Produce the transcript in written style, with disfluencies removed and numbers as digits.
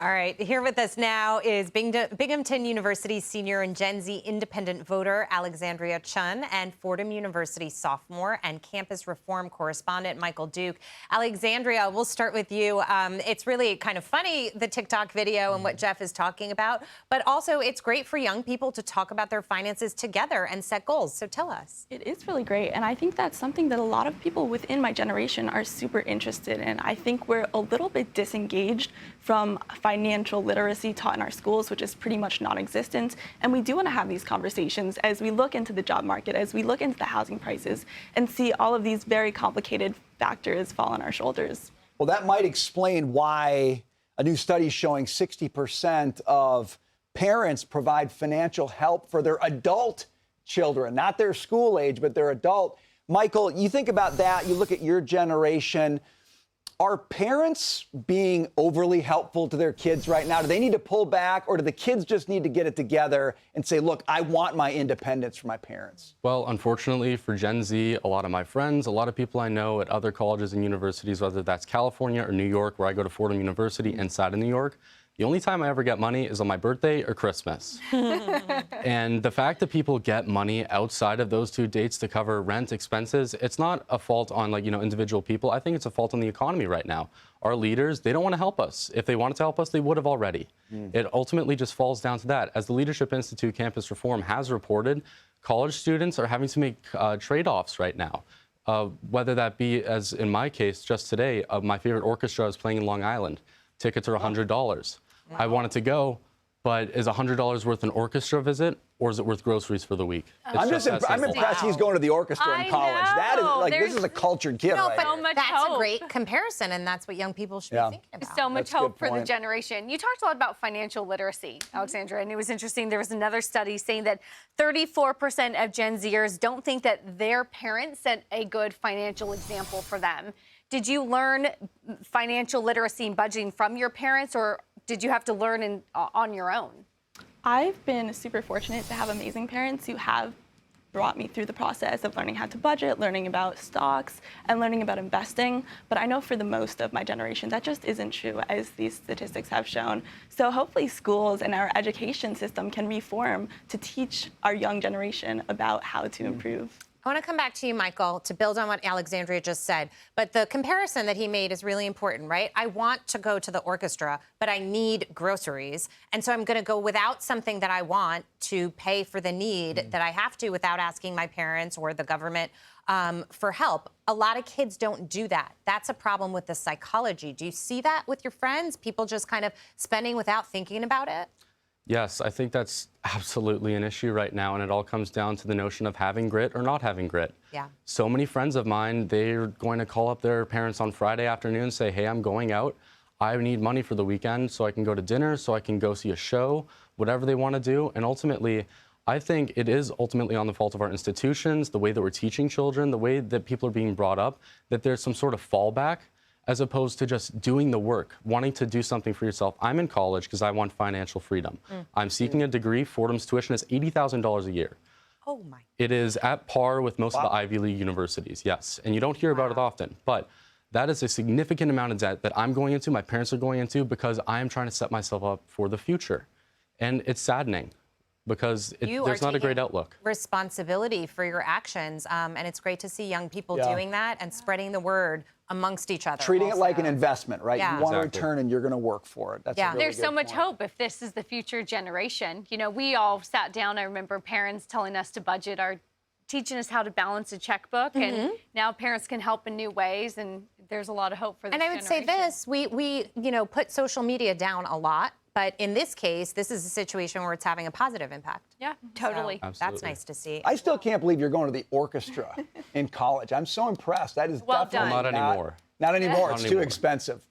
All right, here with us now is Binghamton University senior and Gen Z independent voter Alexandria Chun and Fordham University sophomore and campus reform correspondent Michael Duke. Alexandria, we'll start with you. It's really kind of funny, the TikTok video and what Jeff is talking about, but also it's great for young people to talk about their finances together and set goals. So tell us. It is really great, and I think that's something that a lot of people within my generation are super interested in. I think we're a little bit disengaged from financial literacy taught in our schools, which is pretty much non-existent. And we do want to have these conversations as we look into the job market, as we look into the housing prices, and see all of these very complicated factors fall on our shoulders. Well, that might explain why a new study is showing 60% of parents provide financial help for their adult children, not their school age, but their adult. Michael, you think about that, you look at your generation. Are parents being overly helpful to their kids right now? Do they need to pull back, or do the kids just need to get it together and say, look, I want my independence from my parents? Well, unfortunately for Gen Z, a lot of my friends, a lot of people I know at other colleges and universities, whether that's California or New York, where I go to Fordham University inside of New York, the only time I ever get money is on my birthday or Christmas. And the fact that people get money outside of those two dates to cover rent expenses, it's not a fault on individual people. I think it's a fault on the economy right now. Our leaders, they don't want to help us. If they wanted to help us, they would have already. It ultimately just falls down to that. As the Leadership Institute Campus Reform has reported, college students are having to make trade-offs right now. Whether that be, as in my case, just today, my favorite orchestra is playing in Long Island. Tickets are $100. I wanted to go, but is $100 worth an orchestra visit, or is it worth groceries for the week? I'm impressed he's going to the orchestra in college. That is like, this is a cultured kid, No, right? but So much that's hope. a great comparison, and that's what young people should be thinking about. So much That's a good hope for the point. generation. You talked a lot about financial literacy, Alexandra, and it was interesting. There was another study saying that 34% of Gen Zers don't think that their parents set a good financial example for them. Did you learn financial literacy and budgeting from your parents, or did you have to learn on your own? I've been super fortunate to have amazing parents who have brought me through the process of learning how to budget, learning about stocks, and learning about investing. But I know for the most of my generation, that just isn't true, as these statistics have shown. So hopefully schools and our education system can reform to teach our young generation about how to improve. I want to come back to you, Michael, to build on what Alexandria just said. But the comparison that he made is really important, right? I want to go to the orchestra, but I need groceries. And so I'm going to go without something that I want to pay for the need that I have to without asking my parents or the government for help. A lot of kids don't do that. That's a problem with the psychology. Do you see that with your friends? People just kind of spending without thinking about it? Yes, I think that's absolutely an issue right now, and it all comes down to the notion of having grit or not having grit. Yeah. So many friends of mine, they're going to call up their parents on Friday afternoon and say, hey, I'm going out. I need money for the weekend so I can go to dinner, so I can go see a show, whatever they want to do. And ultimately, I think it is ultimately on the fault of our institutions, the way that we're teaching children, the way that people are being brought up, that there's some sort of fallback, as opposed to just doing the work, wanting to do something for yourself. I'm in college because I want financial freedom. I'm seeking a degree. Fordham's tuition is $80,000 a year. Oh, my. It is at par with most of the Ivy League universities, yes. And you don't hear about it often. But that is a significant amount of debt that I'm going into, my parents are going into, because I am trying to set myself up for the future. And it's saddening, because there's not a great outlook. Responsibility for your actions, and it's great to see young people doing that and spreading the word amongst each other. Treating also. it like an investment, right? Yeah. You want to Exactly. return and you're going to work for it. That's a really There's so good much point. hope if this is the future generation. You know, we all sat down. I remember parents telling us to budget, teaching us how to balance a checkbook, and now parents can help in new ways, and there's a lot of hope for this And I would say this, we put social media down a lot, but in this case, this is a situation where it's having a positive impact. Yeah, totally. So that's Absolutely. nice to see. I still can't believe you're going to the orchestra in college. I'm so impressed. That is Well definitely done. Not anymore. Not anymore. Not It's too anymore. expensive.